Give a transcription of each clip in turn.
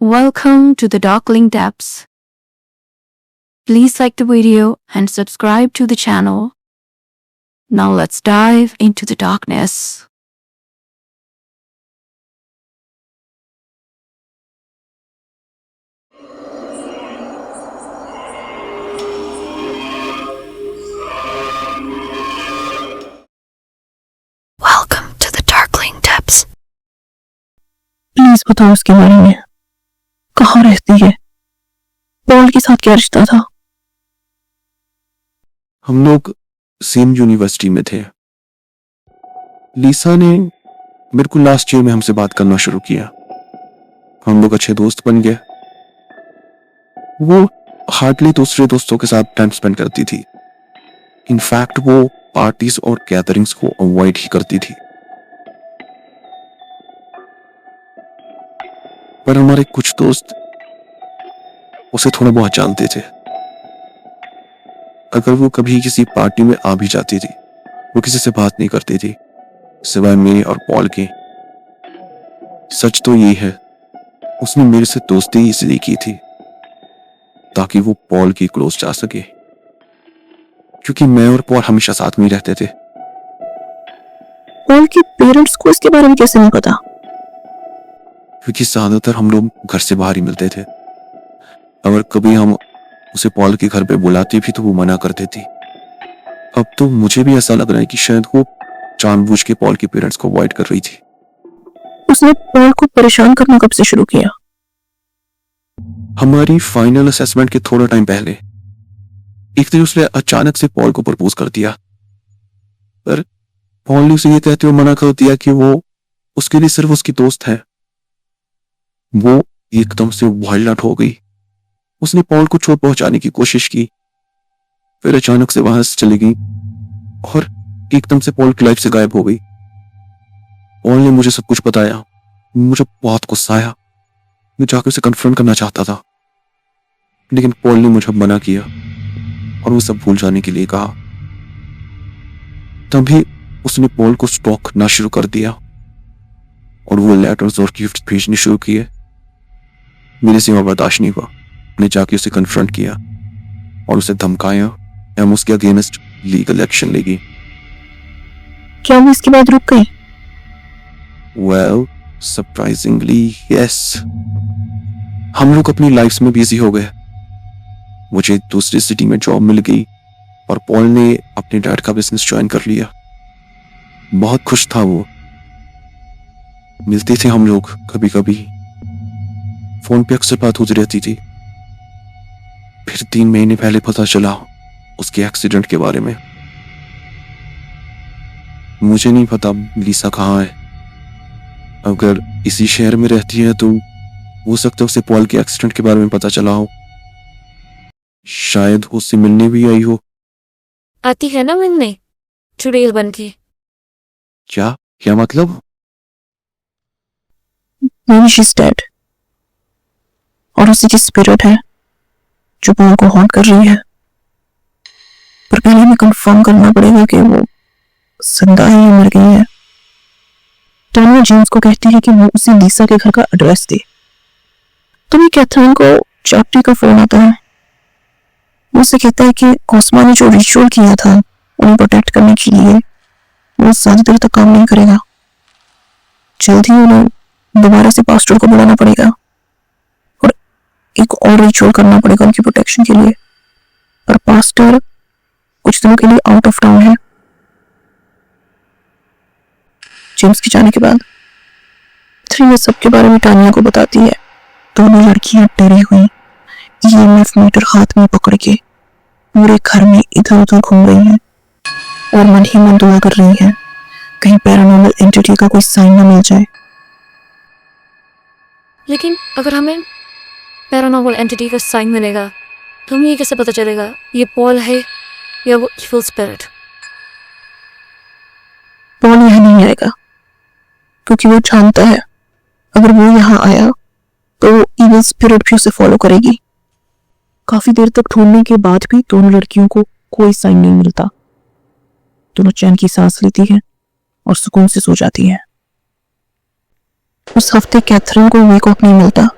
Welcome to the Darkling Depths. Please like the video and subscribe to the channel. Now let's dive into the darkness. Welcome to the Darkling Depths. Please बताओ उसके बारे में। कहाँ रहती है? Paul के साथ क्या रिश्ता था? हम लोग सेम यूनिवर्सिटी में थे। लीसा ने मेरे को लास्ट ईयर में हमसे बात करना शुरू किया। हम लोग अच्छे दोस्त बन गए। वो हार्डली दूसरे दोस्तों के साथ टाइम स्पेंड करती थी। इनफैक्ट वो पार्टीज और गैदरिंग्स को अवॉइड ही करती थी। पर हमारे कुछ दोस्त उसे थोड़ा बहुत जानते थे। अगर वो कभी किसी पार्टी में आ भी जाती थी, वो किसी से बात नहीं करती थी सिवाय मेरे और पॉल के। सच तो ये है, उसने मेरे से दोस्ती इसलिए की थी ताकि वो पॉल की क्लोज जा सके, क्योंकि मैं और पॉल हमेशा साथ में रहते थे। पॉल के पेरेंट्स को इसके बारे में कैसे नहीं पता? क्योंकि ज्यादातर हम लोग घर से बाहर ही मिलते थे। अगर कभी हम उसे पॉल के घर पे बुलाते भी तो वो मना कर देती। अब तो मुझे भी ऐसा लग रहा है कि शायद वो जानबूझ के पॉल के पेरेंट्स को अवॉइड कर रही थी। उसने पॉल को परेशान करना कब से शुरू किया? हमारी फाइनल असेसमेंट के थोड़ा टाइम पहले एक दिन उसने अचानक से पॉल को प्रपोज कर दिया, पर पॉल ने उसे ये कहते हुए मना कर दिया कि वो उसके लिए सिर्फ उसकी दोस्त है। वो एकदम से वाइल्ड आउट हो गई। उसने पॉल को चोट पहुंचाने की कोशिश की, फिर अचानक से वहां से चली गई और एकदम से पॉल की लाइफ से गायब हो गई। पॉल ने मुझे सब कुछ बताया। मुझे बहुत गुस्सा आया। मैं जाकर उसे कन्फ्रंट करना चाहता था, लेकिन पॉल ने मुझे मना किया और वो सब भूल जाने के लिए कहा। तभी उसने पॉल को स्टॉक करना शुरू कर दिया और वो लेटर्स और गिफ्ट भेजने शुरू किए। मेरे से बर्दाश्त नहीं हुआ। मैंने जाके उसे कन्फ्रंट किया और उसे धमकाया। हम उसके अगेंस्ट लीगल एक्शन लेगी। क्या वो इसके बाद रुक गई? Well, surprisingly yes. हम लोग अपनी लाइफ्स में बिजी हो गए। मुझे दूसरी सिटी में जॉब मिल गई और पॉल ने अपने डैड का बिजनेस ज्वाइन कर लिया। बहुत खुश था वो। मिलते थे हम लोग कभी कभी, फोन पे अक्सर बात होती रहती थी। फिर 3 महीने पहले पता चला उसके एक्सीडेंट के बारे में। मुझे नहीं पता लीसा कहाँ है। अगर इसी शहर में रहती है तो हो सकता है उसे पॉल के एक्सीडेंट के बारे में पता चला हो। शायद उससे मिलने भी आई हो। आती है ना मिलने, चुड़ैल बन के। क्या क्या मतलब? Maybe she's dead. और उसी की स्पिरिट है जो पॉल को हॉन्ट कर रही है। पर पहले हमें कंफर्म करना पड़ेगा कि वो जिंदा है या मर गई है। टानिया जेम्स को कहती है कि वो उसे लीसा के घर का एड्रेस दे। तभी कैथरीन को चैप्टी का फोन आता है। वो उसे कहता है कि कॉस्मा ने जो रिचुअल किया था उन्हें प्रोटेक्ट करने के लिए वो ज्यादा देर तक काम नहीं करेगा। जल्द ही उन्हें दोबारा से पास्टर को बुलाना पड़ेगा और एक और रिचुअल करना पड़ेगा उनकी प्रोटेक्शन के लिए। पर पास्टर कुछ दिनों के लिए आउट ऑफ टाउन है। जेम्स के जाने के बाद कैथरीन सबके बारे में टानिया को बताती है। दोनों लड़कियां डरी हुई ईएमएफ मीटर हाथ में पकड़ के पूरे घर में इधर उधर घूम रही हैं और मन ही मन दुआ कर रही हैं कहीं पैरानॉर्मल एंटिटी का कोई साइन ना मिल जाए। लेकिन अगर हमें पैरानॉर्मल एंटिटी का साइन मिलेगा तो हमें ये कैसे पता चलेगा ये पॉल है या वो इविल स्पिरिट? पॉल यहाँ नहीं आएगा क्योंकि वो जानता है अगर वो यहाँ आया तो इविल स्पिरिट भी उसे फॉलो करेगी। काफी देर तक ढूंढने के बाद भी दोनों लड़कियों को कोई साइन नहीं मिलता। दोनों चैन की सांस लेती है और सुकून से सो जाती है। उस हफ्ते कैथरीन को वीक ऑफ नहीं मिलता।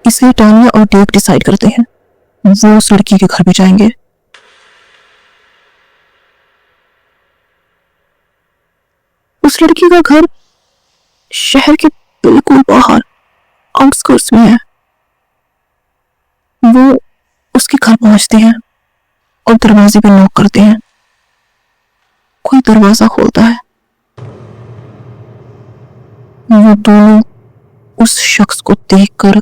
इसलिए टानिया और डेव डिसाइड करते हैं वो उस लड़की के घर पे जाएंगे। उस लड़की का घर शहर के बिल्कुल बाहर आउटस्कर्ट्स में है। वो उसके घर पहुंचते हैं और दरवाजे पे नॉक करते हैं। कोई दरवाजा खोलता है। वो दोनों उस शख्स को देखकर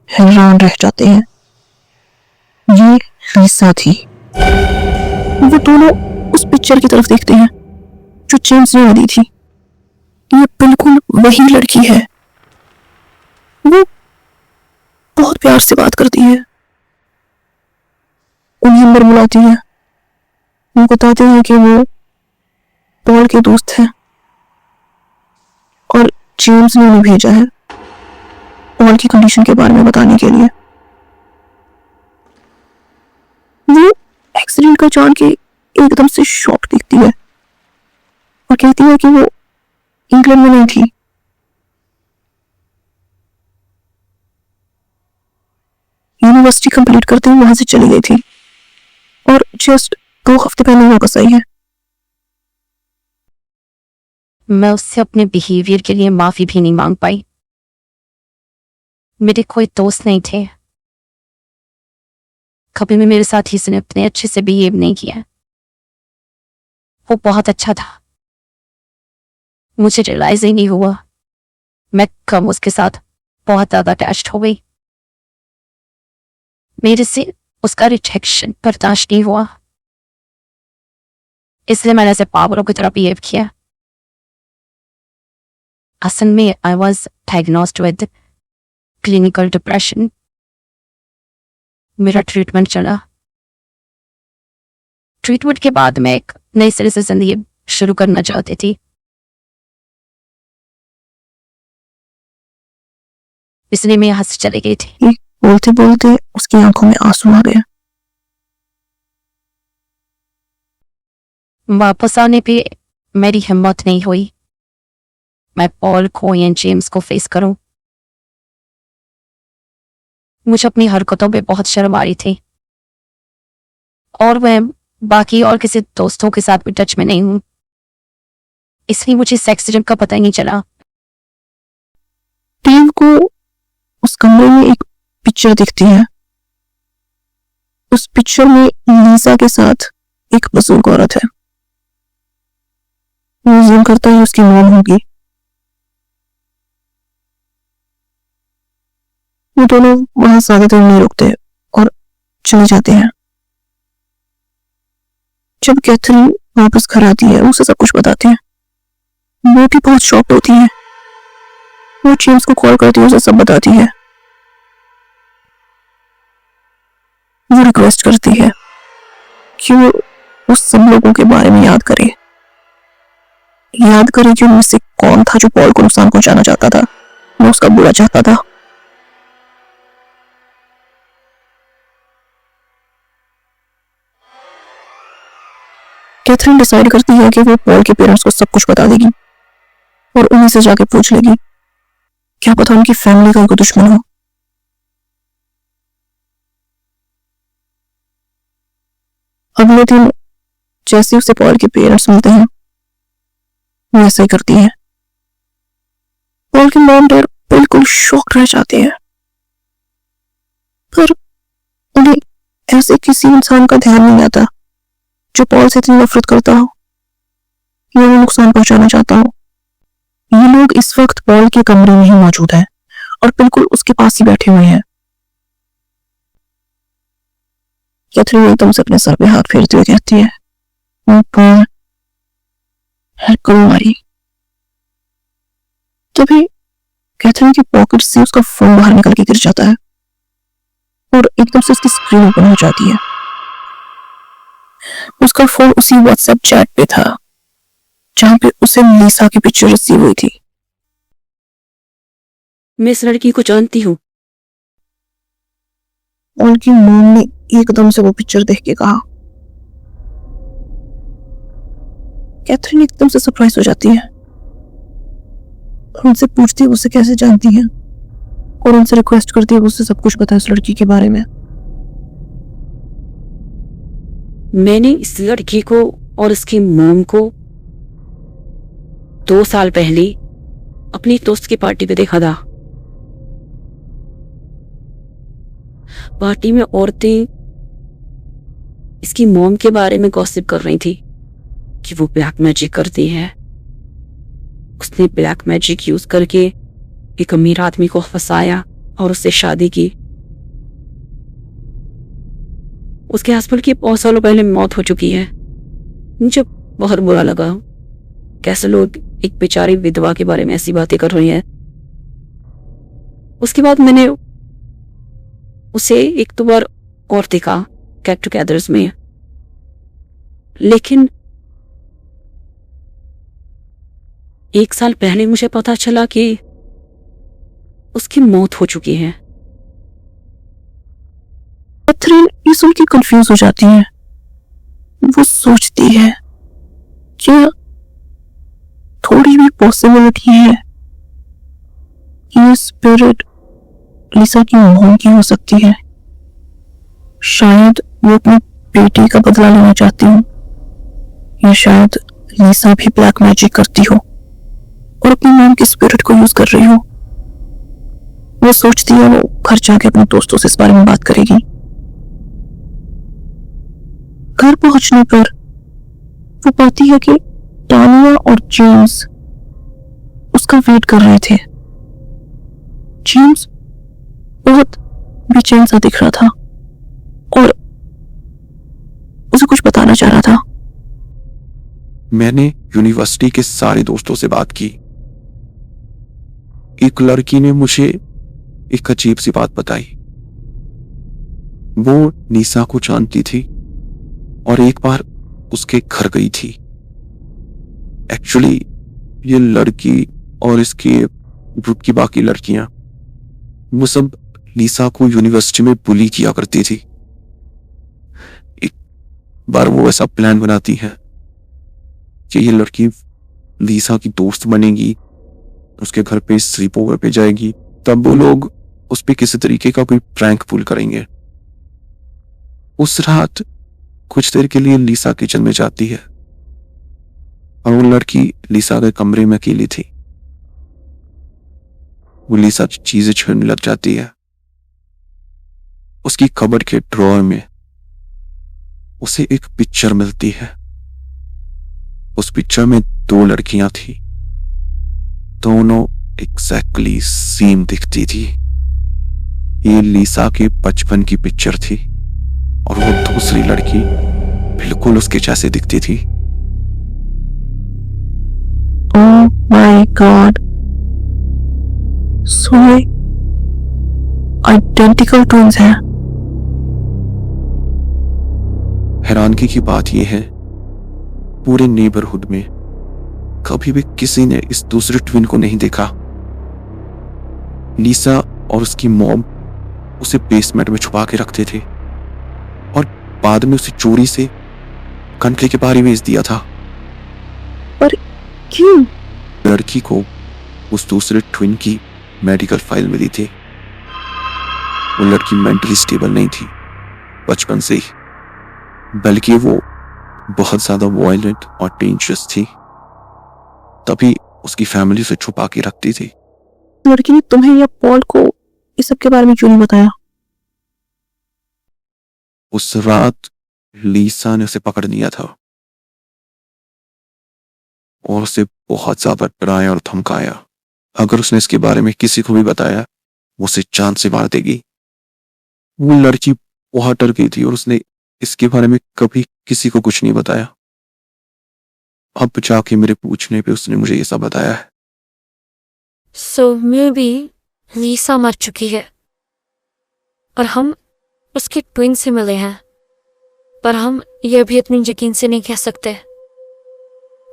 हैरान रह जाते हैं। ये लीसा थी। वो दोनों उस पिक्चर की तरफ देखते हैं जो जेम्स ने दी थी। ये बिल्कुल वही लड़की है। वो बहुत प्यार से बात करती है, उन्हें अंदर बुलाती है। वो बताते हैं कि वो पॉल के दोस्त हैं और जेम्स ने उन्हें भेजा है पॉल की कंडीशन के बारे में बताने के लिए। वो एक्सीडेंट का जान के एकदम से शॉक दिखती है और कहती है कि वो इंग्लैंड में नहीं थी। यूनिवर्सिटी कंप्लीट करते हुए वहां से चली गई थी और जस्ट 2 हफ्ते पहले वापस आई है। मैं उससे अपने बिहेवियर के लिए माफी भी नहीं मांग पाई। मेरे कोई दोस्त नहीं थे। कभी भी मेरे साथ ही उसने अपने अच्छे से बिहेव नहीं किया। वो बहुत अच्छा था। मुझे रियलाइज ही नहीं हुआ मैं कम उसके साथ बहुत ज्यादा अटैच्ड हो गई। मेरे से उसका रिजेक्शन बर्दाश्त नहीं हुआ, इसलिए मैंने ऐसे पागलों की तरह बिहेव किया। असल में I was diagnosed with clinical depression. मेरा ट्रीटमेंट चला। ट्रीटमेंट के बाद मैं एक नई सिरे से जिंदगी शुरू करना चाहती थी, इसलिए मैं यहाँ से चली गई थी। बोलते बोलते उसकी आंखों में आंसू आ गए। वापस आने पे मेरी हिम्मत नहीं हुई मैं पॉल को या जेम्स को फेस करूं। मुझे अपनी हरकतों पे बहुत शर्म आ रही थी और मैं बाकी और किसी दोस्तों के साथ भी टच में नहीं हूं, इसलिए मुझे इस एक्सीडेंट का पता ही नहीं चला। टीम को उस कमरे में एक पिक्चर दिखती है। उस पिक्चर में लीसा के साथ एक बुजुर्ग औरत है। वो ज़ूम करता है उसकी मॉम होगी। वो दोनों वहां ज्यादा देर नहीं रुकते और चले जाते हैं। जब कैथरीन वापस घर आती है उसे सब कुछ बताती है। वो भी बहुत शॉक्ड होती है। वो जेम्स को कॉल करती है, उसे सब बताती है। वो रिक्वेस्ट करती है कि वो उस सब लोगों के बारे में याद करे कि उनमें से कौन था जो पॉल को नुकसान पहुंचाना चाहता था। वो उसका बुरा चाहता था। कैथरीन डिसाइड करती है कि वो पॉल के पेरेंट्स को सब कुछ बता देगी और उन्हीं से जाके पूछ लेगी। क्या पता उनकी फैमिली का कोई दुश्मन हो। अगले दिन जैसे उसे पॉल के पेरेंट्स मिलते हैं वो ऐसा ही करती है। पॉल के मॉम डैड बिल्कुल शॉक्ड रह जाते हैं, पर उन्हें ऐसे किसी इंसान का ध्यान नहीं आता जो पॉल से इतनी नफरत करता हो या उन्हें नुकसान पहुंचाना चाहता हो। ये लोग इस वक्त पॉल के कमरे में ही मौजूद हैं और बिल्कुल उसके पास ही बैठे हुए हैं। कैथरीन एकदम से अपने सर पे हाथ फेरते हुए कहती है, पॉल हमारी। तभी कैथरीन की पॉकेट से उसका फोन बाहर निकल के गिर जाता है और एकदम से उसकी स्क्रीन ओपन हो जाती है। उसका फोन उसी व्हाट्सएप चैट पे था जहां पे उसे लीसा की पिक्चर रिसीव हुई थी। मैं इस लड़की को जानती हूँ। उनकी मॉम ने एकदम से वो पिक्चर देख के कहा। कैथरीन एकदम से सरप्राइज हो जाती है और उनसे पूछती है उसे कैसे जानती है और उनसे रिक्वेस्ट करती है कि उससे सब कुछ बताए उस लड़की के बारे में। मैंने इस लड़की को और उसकी मॉम को 2 साल पहले अपनी दोस्त की पार्टी पे देखा था। पार्टी में औरतें इसकी मॉम के बारे में गॉसिप कर रही थी कि वो ब्लैक मैजिक करती है। उसने ब्लैक मैजिक यूज करके एक अमीर आदमी को फंसाया और उससे शादी की। उसके हस्बैंड की बहुत सालों पहले मौत हो चुकी है। मुझे बहुत बुरा लगा कैसे लोग एक बेचारी विधवा के बारे में ऐसी बातें कर रही हैं। उसके बाद मैंने उसे 1-2 बार और देखा गेट टुगेदर्स में, लेकिन 1 साल पहले मुझे पता चला कि उसकी मौत हो चुकी है। कैथरीन ये सुन के कंफ्यूज हो जाती है। वो सोचती है क्या थोड़ी भी पॉसिबिलिटी है कि ये स्पिरिट लिसा की मॉम की हो सकती है। शायद वो अपनी बेटी का बदला लेना चाहती हो, या शायद लिसा भी ब्लैक मैजिक करती हो और अपनी मॉम के स्पिरिट को यूज कर रही हो। वो सोचती है वो घर जाके अपने दोस्तों से इस बारे में बात करेगी। घर पहुंचने पर वो पाती है कि टानिया और जेम्स उसका वेट कर रहे थे। जेम्स बहुत बेचैन सा दिख रहा था और उसे कुछ बताना चाह रहा था। मैंने यूनिवर्सिटी के सारे दोस्तों से बात की। एक लड़की ने मुझे एक अजीब सी बात बताई। वो निशा को जानती थी और एक बार उसके घर गई थी। एक्चुअली ये लड़की और इसके ग्रुप की बाकी लड़कियां वो सब निशा को यूनिवर्सिटी में बुली किया करती थी। एक बार वो ऐसा प्लान बनाती है कि ये लड़की निशा की दोस्त बनेगी, उसके घर पे स्लीप ओवर पे जाएगी, तब वो लोग उस पे किसी तरीके का कोई प्रैंक पुल करेंगे। उस रात कुछ देर के लिए लिसा किचन में जाती है और वो लड़की लिसा के कमरे में अकेली थी। वो लिसा की चीजें छूने लग जाती है। उसकी कबर्ड के ड्रॉअर में उसे एक पिक्चर मिलती है। उस पिक्चर में 2 लड़कियां थी, दोनों एग्जैक्टली सेम दिखती थी। ये लिसा के बचपन की पिक्चर थी और वो दूसरी लड़की बिल्कुल उसके जैसे दिखती थी। Oh my God, so identical twins हैं। हैरानगी की बात यह है पूरे नेबरहुड में कभी भी किसी ने इस दूसरे ट्विन को नहीं देखा। लिसा और उसकी मॉम उसे बेसमेंट में छुपा के रखते थे और बाद में उसे चोरी से कंट्री के बाहर ही भेज दिया था। पर क्यों? लड़की को उस दूसरे ट्विन की मेडिकल फाइल मिली थी। वो लड़की मेंटली स्टेबल नहीं थी बचपन से ही, बल्कि वो बहुत ज्यादा वायलेंट और डेंजरस थी। तभी उसकी फैमिली उसे छुपा के रखती थी। लड़की ने तुम्हें या पॉल को इस सब के बारे में क्यों नहीं बताया? उस रात लीसा ने उसे पकड़ लिया था और उसे बहुत ज्यादा डराया और धमकाया। अगर उसने इसके बारे में किसी को भी बताया वो उसे जान से मार देगी। वो लड़की बहुत डर गई थी और उसने इसके बारे में कभी किसी को कुछ नहीं बताया। अब जाके मेरे पूछने पे उसने मुझे ये सब बताया है। सो मे बी लीसा मर चुकी है और हम उसके ट्विन से मिले हैं, पर हम यह भी इतनी यकीन से नहीं कह सकते।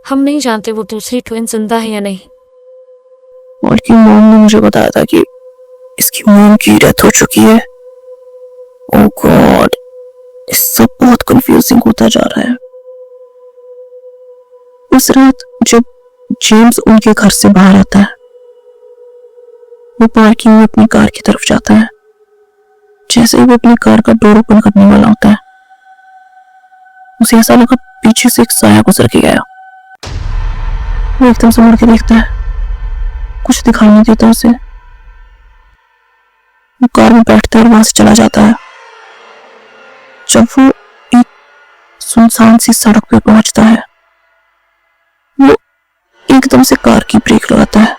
हम नहीं जानते वो दूसरी ट्विन जिंदा है या नहीं। और की मॉम ने मुझे बताया था कि इसकी मॉम की डेथ हो चुकी है। ओह गॉड, इस सब बहुत कंफ्यूजिंग होता जा रहा है। उस रात जब जेम्स उनके घर से बाहर आता है वो पार्किंग में अपनी कार की तरफ जाता है। जैसे ही वो अपनी कार का डोर ओपन करने वाला होता है, उसे ऐसा लगा पीछे से एक साया गुजर के गया। वो एकदम से मुड़ के देखता है, कुछ दिखाई नहीं देता उसे। वो कार में बैठता है और वहां से चला जाता है। जब वो एक सुनसान सी सड़क पे पहुंचता है, वो एकदम से कार की ब्रेक लगाता है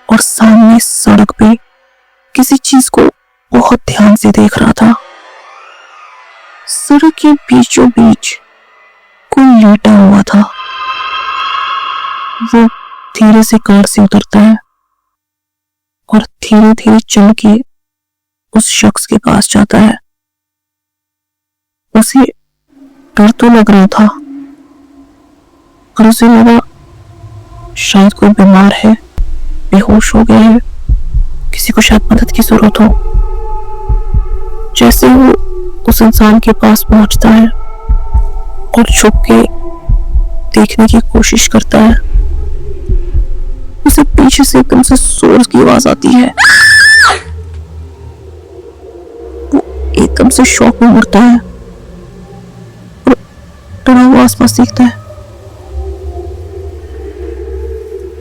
और सामने सड़क पे किसी चीज को बहुत ध्यान से देख रहा था। सड़क के बीचों बीच कोई लेटा हुआ था। वो धीरे से कार से उतरता है और धीरे धीरे चल के उस शख्स के पास जाता है। उसे डर तो लग रहा था और उसे लगा शायद कोई बीमार है, बेहोश हो गया है, किसी को शायद मदद की जरूरत हो। जैसे वो उस इंसान के पास पहुंचता है और छुप के देखने की कोशिश करता है, उसे पीछे से एकदम से जोर की आवाज आती है। वो एकदम से शॉक में मुड़ता है और डरा हुआ आसपास देखता है।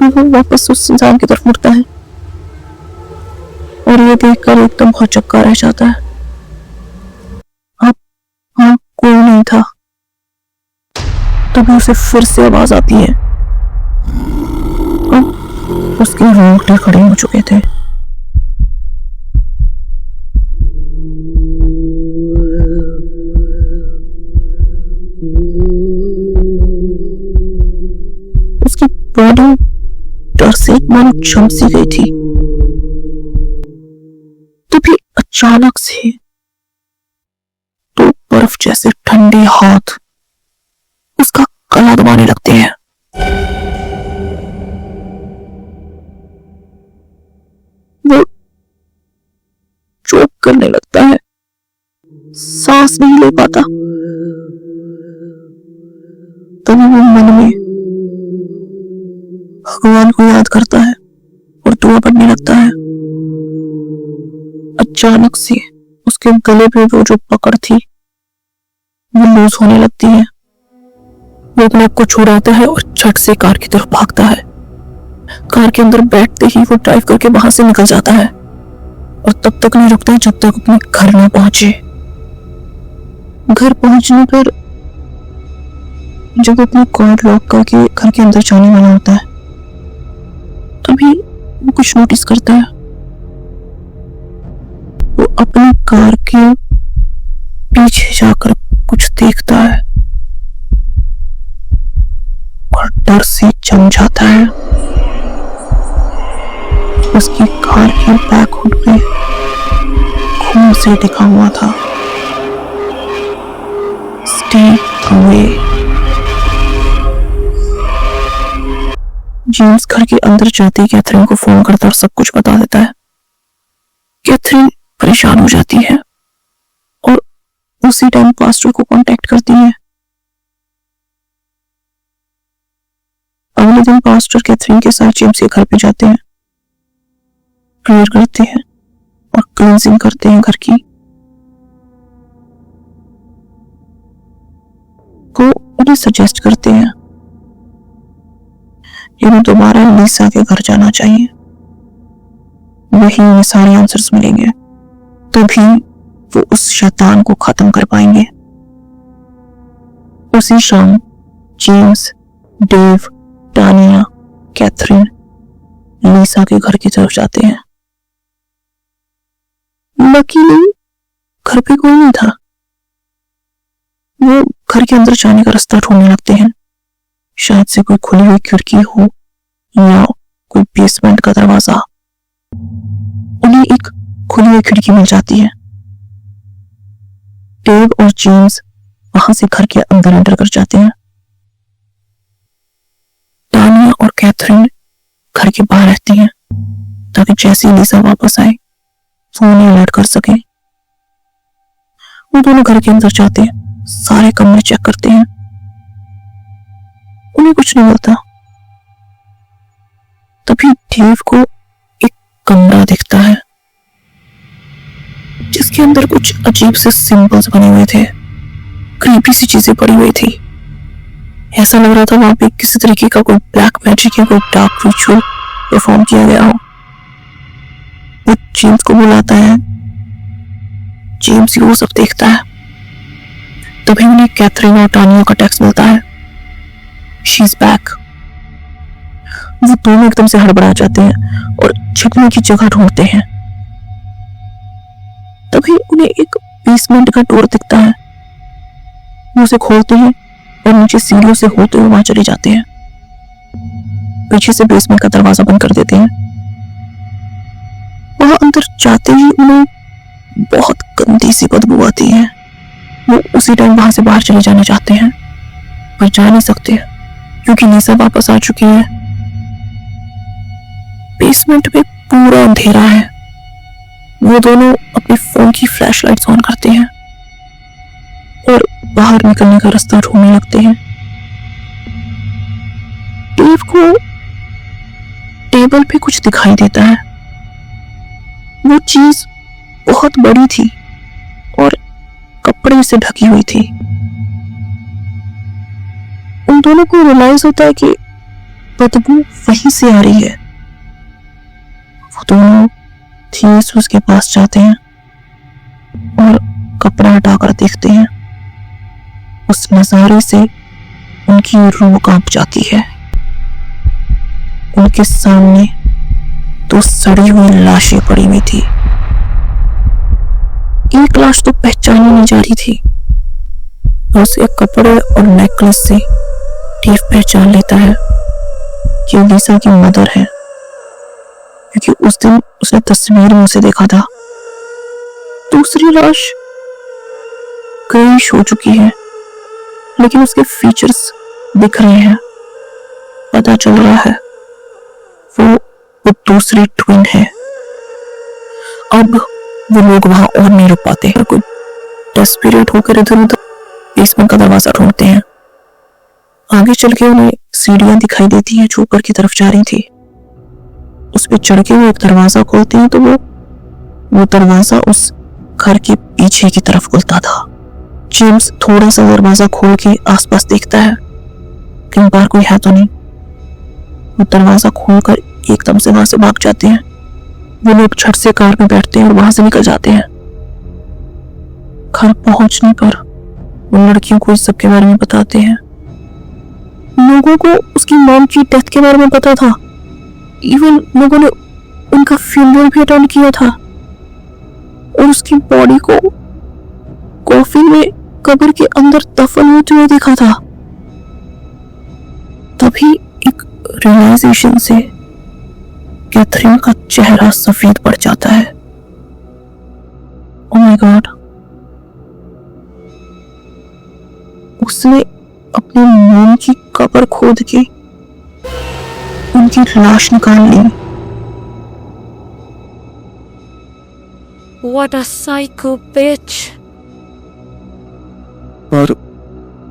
वो वापस उस इंसान की तरफ मुड़ता है और ये देखकर एकदम हौचक्का रह जाता है। अब वहां कोई नहीं था। तभी उसे फिर से आवाज आती है। अब उसके रोंगटे खड़े हो चुके थे। उसकी बॉडी डर से मानो झमसी गई थी। तभी अचानक से दो बर्फ जैसे ठंडे हाथ उसका गला दबाने लगते हैं। वो चोक करने लगता है, सांस नहीं ले पाता। तभी वो मन में भगवान को याद करता है और दुआ पढ़ने लगता है। अचानक से उसके गले पे वो जो पकड़ थी वो लूज होने लगती है। वो अपने आप को छुड़ाता है और झट से कार की तरफ भागता है। कार के अंदर बैठते ही वो ड्राइव करके वहां से निकल जाता है और तब तक नहीं रुकता जब तक अपने घर ना पहुंचे। घर पहुंचने पर जब अपने कार लॉक करके घर के अंदर जाने वाला होता है, तभी वो कुछ नोटिस करता है। वो अपनी कार के पीछे जाकर कुछ देखता है और डर से जम जाता है। उसकी कार के बैक हुड पे खून से लिखा हुआ था, स्टे अवे। जेम्स घर के अंदर जाते ही कैथरीन को फोन करता और सब कुछ बता देता है। कैथरीन परेशान हो जाती है और उसी टाइम पास्टर को कांटेक्ट करती है। अगले दिन पास्टर कैथरीन के साथ जेम्स के घर पे जाते हैं, प्रेयर करते हैं और क्लींजिंग करते हैं घर की। वो उन्हें सजेस्ट करते हैं कि उन्हें दोबारा लीसा के घर जाना चाहिए, वहीं उन्हें सारे आंसर्स मिलेंगे, तभी वो उस शैतान को खत्म कर पाएंगे। उसी शाम जेम्स, डेव, टानिया, कैथरीन लीसा के घर की तरफ जाते हैं। लकीली घर पे कोई नहीं था। वो घर के अंदर जाने का रास्ता ढूंढने लगते हैं। शायद से कोई खुली हुई खिड़की हो या कोई बेसमेंट का दरवाजा। उन्हें एक खुली हुई खिड़की मिल जाती है। डेव और जेम्स वहां से घर के अंदर एंटर कर जाते हैं। टानिया और कैथरीन घर के बाहर रहती हैं ताकि जैसे ही लीसा वापस आए फोन अलर्ट कर सके। वो दोनों घर के अंदर जाते हैं, सारे कमरे चेक करते हैं, उन्हें कुछ नहीं मिलता। तभी डेव को एक कमरा दिखता है जिसके अंदर कुछ अजीब से सिंबल्स बने हुए थे, क्रीपी सी चीजें पड़ी हुई थी। ऐसा लग रहा था वहां पे किसी तरीके का कोई ब्लैक मैजिक या कोई डार्क रिचुअल परफॉर्म किया गया हो। वो जेम्स को बुलाता है, जेम्स वो सब देखता है। तभी उन्हें कैथरीन और टानिया का टेक्स्ट मिलता है, शी इज बैक। वो दोनों एकदम से हड़बड़ा जाते हैं और छिपने की जगह ढूंढते हैं। तभी उन्हें एक बेसमेंट का डोर दिखता है। वो उसे खोलते हैं और नीचे सीढ़ियों से होते हुए वहां चले जाते हैं। पीछे से बेसमेंट का दरवाजा बंद कर देते हैं। वहां अंदर जाते ही उन्हें बहुत गंदी सी बदबू आती है। वो उसी टाइम वहां से बाहर चले जाना चाहते हैं पर जा नहीं सकते क्योंकि लीसा वापस आ चुकी है। बेसमेंट में पूरा अंधेरा है। वो दोनों अपने फोन की फ्लैशलाइट्स ऑन करते हैं और बाहर निकलने का रास्ता ढूंढने लगते हैं। डेव को टेबल पे कुछ दिखाई देता है। वो चीज बहुत बड़ी थी और कपड़े से ढकी हुई थी। उन दोनों को रियलाइज होता है कि बदबू वहीं से आ रही है। वो दोनों थीस उसके पास जाते हैं और कपड़ा हटाकर देखते हैं। उस नजारे से उनकी रूह कांप जाती है। उनके सामने दो सड़ी हुई लाशें पड़ी हुई थी। एक लाश तो पहचानी नहीं जा रही थी। उसके कपड़े और नेकलेस से डेव पहचान लेता है कि वो लीसा की मदर है, क्योंकि उस दिन उसने तस्वीर में उसे देखा था। दूसरी लाश ग्रेइश हो चुकी है लेकिन उसके फीचर्स दिख रहे हैं। पता चल रहा है वो दूसरी ट्विन है। अब वो लोग वहां और नहीं रुक पाते और कुछ डेस्परेट होकर इधर उधर बेसमेंट का दरवाजा ढूंढते हैं। आगे चल के उन्हें सीढ़ियां दिखाई देती हैं जो ऊपर की तरफ जा रही थी। उस पे चढ़ के वो एक दरवाजा खोलते हैं तो वो दरवाजा उस घर के पीछे की तरफ खुलता था। जेम्स थोड़ा सा दरवाजा खोल के आसपास देखता है, कहीं बाहर कोई है तो नहीं। वो दरवाजा खोलकर एकदम से वहां से भाग जाते हैं। वो लोग छठ से कार में बैठते हैं और वहां से निकल जाते हैं। घर पहुंचने पर वो लड़कियों को इस सब के बारे में बताते हैं। लोगों को उसकी मॉम की डेथ के बारे में पता था। इवन लोगों ने उनका फ्यूनरल भी अटेंड किया था और उसकी बॉडी को कॉफिन में कब्र के अंदर दफन होते हुए देखा था। तभी एक रियलाइजेशन से कैथरीन का चेहरा सफेद पड़ जाता है। ओह माय गॉड, उसने अपनी मॉम की कब्र खोद के उनकी लाश निकाल ली। What a psycho bitch. पर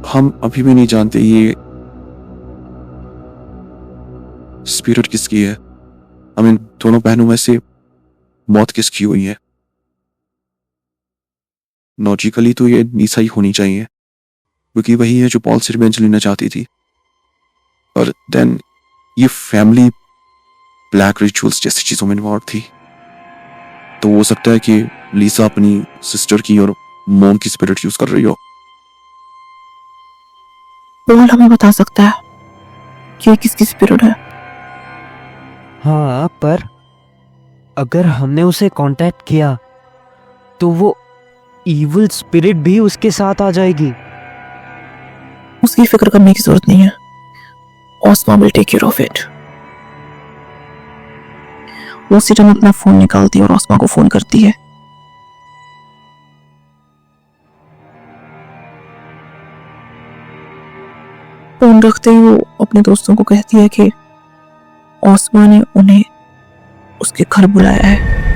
हम अभी भी नहीं जानते ये स्पिरिट किसकी है। हम इन दोनों बहनों में से मौत किसकी हुई है। लॉजिकली तो ये लीसा ही होनी चाहिए क्योंकि वही है जो पॉल से रिवेंज लेना चाहती थी। पर देन ये फैमिली ब्लैक रिचुअल्स जैसी चीजों में इन्वॉल्व थी, तो हो सकता है कि लीसा अपनी सिस्टर की और मॉम की स्पिरिट यूज कर रही हो। पॉल हमें बता सकता है कि ये किसकी स्पिरिट है। हाँ, पर अगर हमने उसे कांटेक्ट किया तो वो इविल स्पिरिट भी उसके साथ आ जाएगी। उसकी फिक्र करने की जरूरत नहीं है। Asma will take care of it. वो उसी टाइम अपना फोन निकालती है और ऑस्मा को फोन करती है। फोन रखते ही वो अपने दोस्तों को कहती है कि ऑस्मा ने उन्हें उसके घर बुलाया है।